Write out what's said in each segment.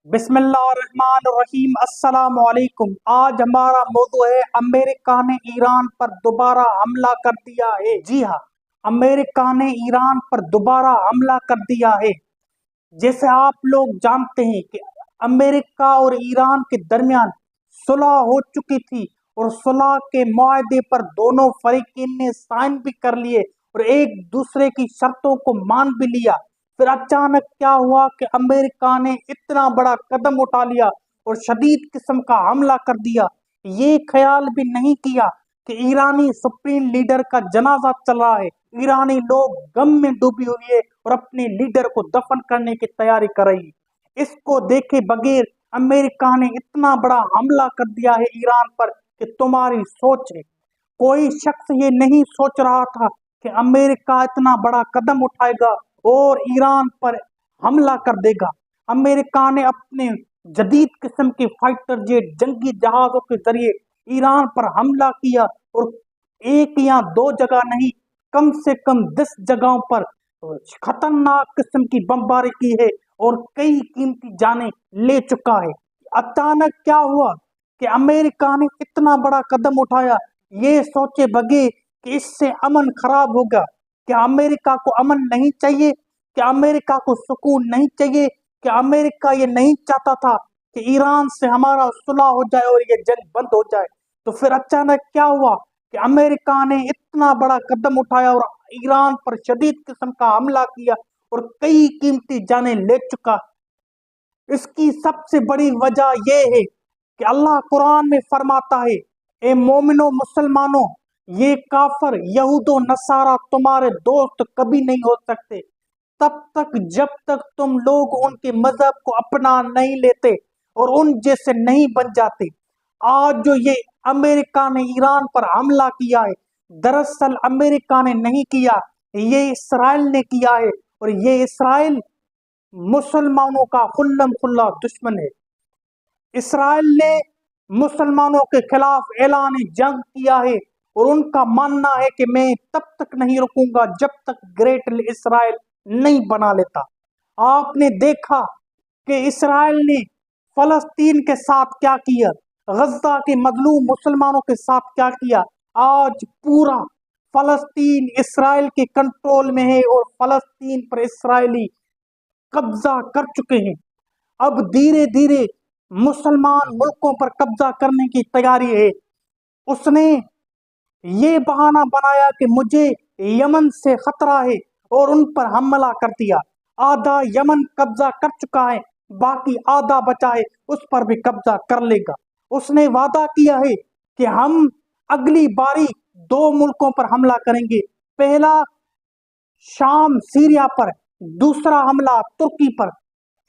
بسم اللہ الرحمن الرحیم۔ السلام علیکم۔ آج ہمارا موضوع ہے امریکہ نے ایران پر دوبارہ حملہ کر دیا ہے۔ جی ہاں، امریکہ نے ایران پر دوبارہ حملہ کر دیا ہے۔ جیسے آپ لوگ جانتے ہیں کہ امریکہ اور ایران کے درمیان صلح ہو چکی تھی اور صلح کے معاہدے پر دونوں فریقین نے سائن بھی کر لیے اور ایک دوسرے کی شرطوں کو مان بھی لیا۔ پھر اچانک کیا ہوا کہ امریکہ نے اتنا بڑا قدم اٹھا لیا اور شدید قسم کا حملہ کر دیا۔ یہ خیال بھی نہیں کیا کہ ایرانی سپریم لیڈر کا جنازہ چل رہا ہے، ایرانی لوگ غم میں ڈوبی ہوئی ہے اور اپنے لیڈر کو دفن کرنے کی تیاری کر رہی ہے۔ اس کو دیکھے بغیر امریکہ نے اتنا بڑا حملہ کر دیا ہے ایران پر کہ تمہاری سوچ ہے۔ کوئی شخص یہ نہیں سوچ رہا تھا کہ امریکہ اتنا بڑا قدم اٹھائے گا اور ایران پر حملہ کر دے گا۔ امریکہ نے اپنے جدید قسم کے فائٹر جیٹ جنگی جہازوں کے ذریعے ایران پر حملہ کیا اور ایک یا دو جگہ نہیں، کم سے کم 10 جگہوں پر خطرناک قسم کی بمباری کی ہے اور کئی قیمتی جانیں لے چکا ہے۔ اچانک کیا ہوا کہ امریکہ نے اتنا بڑا قدم اٹھایا یہ سوچے بغیر کہ اس سے امن خراب ہوگا۔ کیا امریکہ کو امن نہیں چاہیے؟ کیا امریکہ کو سکون نہیں چاہیے؟ کیا امریکہ یہ نہیں چاہتا تھا کہ ایران سے ہمارا صلح ہو جائے اور یہ جنگ بند ہو جائے؟ تو پھر اچانک کیا ہوا کہ امریکہ نے اتنا بڑا قدم اٹھایا اور ایران پر شدید قسم کا حملہ کیا اور کئی قیمتی جانیں لے چکا۔ اس کی سب سے بڑی وجہ یہ ہے کہ اللہ قرآن میں فرماتا ہے، اے مومنو مسلمانوں، یہ کافر یہود و نصارہ تمہارے دوست کبھی نہیں ہو سکتے تب تک جب تک تم لوگ ان کے مذہب کو اپنا نہیں لیتے اور ان جیسے نہیں بن جاتے۔ آج جو یہ امریکہ نے ایران پر حملہ کیا ہے، دراصل امریکہ نے نہیں کیا، یہ اسرائیل نے کیا ہے اور یہ اسرائیل مسلمانوں کا خلم خلا دشمن ہے۔ اسرائیل نے مسلمانوں کے خلاف اعلان جنگ کیا ہے اور ان کا ماننا ہے کہ میں تب تک نہیں رکوں گا جب تک گریٹ اسرائیل نہیں بنا لیتا۔ آپ نے دیکھا کہ اسرائیل نے فلسطین کے ساتھ کیا کیا، غزہ کے مظلوم مسلمانوں کے ساتھ کیا کیا۔ آج پورا فلسطین اسرائیل کے کنٹرول میں ہے اور فلسطین پر اسرائیلی قبضہ کر چکے ہیں۔ اب دھیرے دھیرے مسلمان ملکوں پر قبضہ کرنے کی تیاری ہے۔ اس نے یہ بہانہ بنایا کہ مجھے یمن سے خطرہ ہے اور ان پر حملہ کر دیا۔ آدھا یمن قبضہ کر چکا ہے، باقی آدھا بچا ہے، اس پر بھی قبضہ کر لے گا۔ اس نے وعدہ کیا ہے کہ ہم اگلی باری 2 ملکوں پر حملہ کریں گے، پہلا شام سیریا پر، دوسرا حملہ ترکی پر۔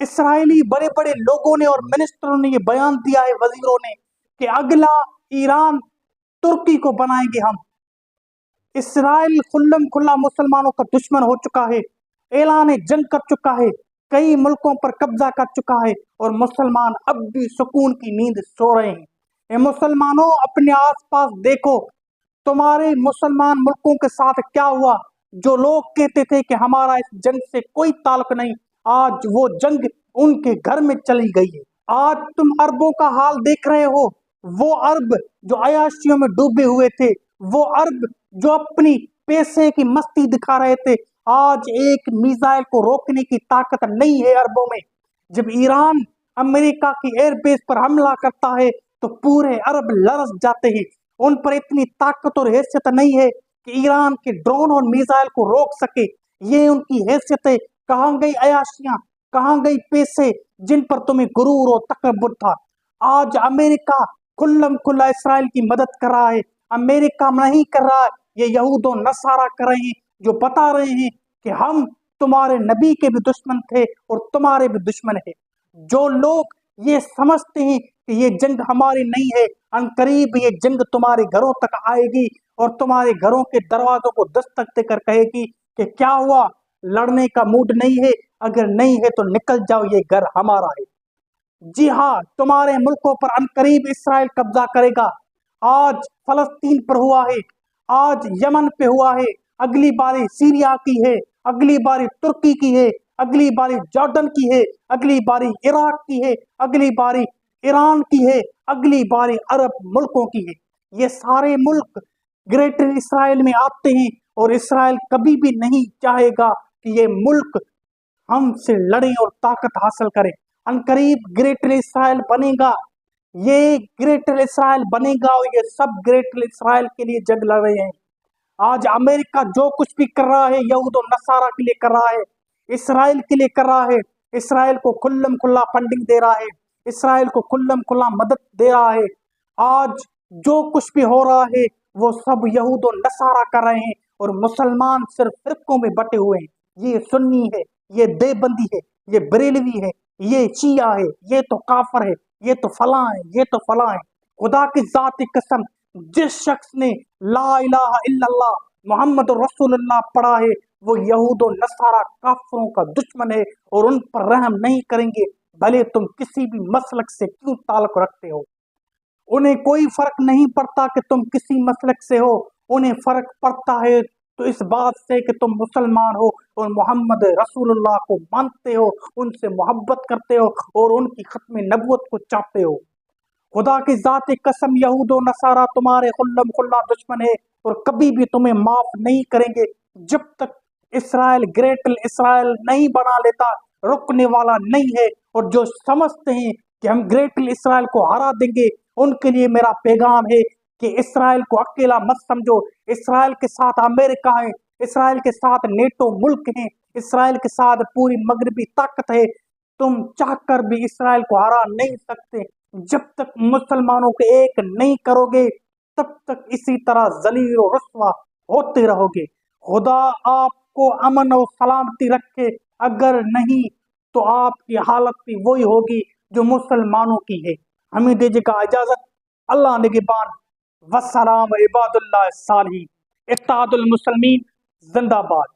اسرائیلی بڑے بڑے لوگوں نے اور منسٹروں نے یہ بیان دیا ہے، وزیروں نے، کہ اگلا ایران ترکی کو بنائیں گے ہم۔ اسرائیل خلم کھلا مسلمانوں کا دشمن ہو چکا ہے، اعلان جنگ کر چکا ہے، کئی ملکوں پر قبضہ کر چکا ہے اور مسلمان اب بھی سکون کی نیند سو رہے ہیں۔ اے مسلمانوں، اپنے آس پاس دیکھو، تمہارے مسلمان ملکوں کے ساتھ کیا ہوا۔ جو لوگ کہتے تھے کہ ہمارا اس جنگ سے کوئی تعلق نہیں، آج وہ جنگ ان کے گھر میں چلی گئی ہے۔ آج تم عربوں کا حال دیکھ رہے ہو، وہ عرب جو عیاشیوں میں ڈوبے ہوئے تھے، وہ عرب جو اپنی پیسے کی مستی دکھا رہے تھے، آج ایک میزائل کو روکنے کی طاقت نہیں ہے عربوں میں۔ جب ایران امریکہ کی ایئر بیس پر حملہ کرتا ہے تو پورے عرب لرز جاتے ہیں۔ ان پر اتنی طاقت اور حیثیت نہیں ہے کہ ایران کے ڈرون اور میزائل کو روک سکے۔ یہ ان کی حیثیتیں، کہاں گئی عیاشیاں، کہاں گئی پیسے جن پر تمہیں غرور اور تکبر تھا۔ آج امریکہ کھلم کھلا اسرائیل کی مدد کر رہا ہے۔ امریکہ نہیں کر رہا ہے، یہ یہود و نصارہ کر رہے ہیں، جو بتا رہے ہیں کہ ہم تمہارے نبی کے بھی دشمن تھے اور تمہارے بھی دشمن ہیں۔ جو لوگ یہ سمجھتے ہیں کہ یہ جنگ ہماری نہیں ہے، ان قریب یہ جنگ تمہارے گھروں تک آئے گی اور تمہارے گھروں کے دروازوں کو دستک دے کر کہے گی کہ کیا ہوا، لڑنے کا موڈ نہیں ہے؟ اگر نہیں ہے تو نکل جاؤ، یہ گھر ہمارا ہے۔ جی ہاں، تمہارے ملکوں پر عنقریب اسرائیل قبضہ کرے گا۔ آج فلسطین پر ہوا ہے، آج یمن پہ ہوا ہے، اگلی باری سیریا کی ہے، اگلی باری ترکی کی ہے، اگلی باری جارڈن کی ہے، اگلی باری عراق کی ہے، اگلی باری ایران کی ہے، اگلی باری عرب ملکوں کی ہے۔ یہ سارے ملک گریٹر اسرائیل میں آتے ہیں، اور اسرائیل کبھی بھی نہیں چاہے گا کہ یہ ملک ہم سے لڑیں اور طاقت حاصل کریں۔ عنقریب گریٹر اسرائیل بنے گا، یہ گریٹر اسرائیل بنے گا، اور یہ سب گریٹر اسرائیل کے لیے جنگ لڑ رہے ہیں۔ آج امریکہ جو کچھ بھی کر رہا ہے یہود و نصارہ کے لیے کر رہا ہے، اسرائیل کے لیے کر رہا ہے۔ اسرائیل کو کھلم کھلا فنڈنگ دے رہا ہے، اسرائیل کو کھلم کھلا مدد دے رہا ہے۔ آج جو کچھ بھی ہو رہا ہے وہ سب یہود و نصارہ کر رہے ہیں، اور مسلمان صرف فرقوں میں بٹے ہوئے ہیں۔ یہ سنی ہے، یہ دیوبندی ہے، یہ بریلوی ہے، یہ شیعہ ہے، یہ تو کافر ہے، یہ تو فلاں ہے، یہ تو فلاں ہے۔ خدا کی ذات کی قسم، جس شخص نے لا الہ الا اللہ محمد رسول اللہ پڑھا ہے وہ یہود و نصارہ کافروں کا دشمن ہے، اور ان پر رحم نہیں کریں گے، بھلے تم کسی بھی مسلک سے کیوں تعلق رکھتے ہو۔ انہیں کوئی فرق نہیں پڑتا کہ تم کسی مسلک سے ہو، انہیں فرق پڑتا ہے تو اس بات سے کہ تم مسلمان ہو اور محمد رسول اللہ کو مانتے ہو، ان سے محبت کرتے ہو، اور ان کی ختم نبوت کو چاہتے ہو۔ خدا کی ذات قسم، یہود و نصارہ تمہارے خلم خلا دشمن ہے، اور کبھی بھی تمہیں معاف نہیں کریں گے جب تک اسرائیل گریٹر اسرائیل نہیں بنا لیتا، رکنے والا نہیں ہے۔ اور جو سمجھتے ہیں کہ ہم گریٹر اسرائیل کو ہرا دیں گے، ان کے لیے میرا پیغام ہے کہ اسرائیل کو اکیلا مت سمجھو۔ اسرائیل کے ساتھ امریکہ ہے، اسرائیل کے ساتھ نیٹو ملک ہیں، اسرائیل کے ساتھ پوری مغربی طاقت ہے۔ تم چاہ کر بھی اسرائیل کو ہرا نہیں سکتے۔ جب تک مسلمانوں کو ایک نہیں کرو گے تب تک اسی طرح ذلیل و رسوا ہوتے رہو گے۔ خدا آپ کو امن و سلامتی رکھے، اگر نہیں تو آپ کی حالت بھی وہی ہوگی جو مسلمانوں کی ہے۔ ہمیں دیجیے گا اجازت، اللہ نگہبان، والسلام عباد اللہ الصالحین۔ اتحاد المسلمین زندہ باد۔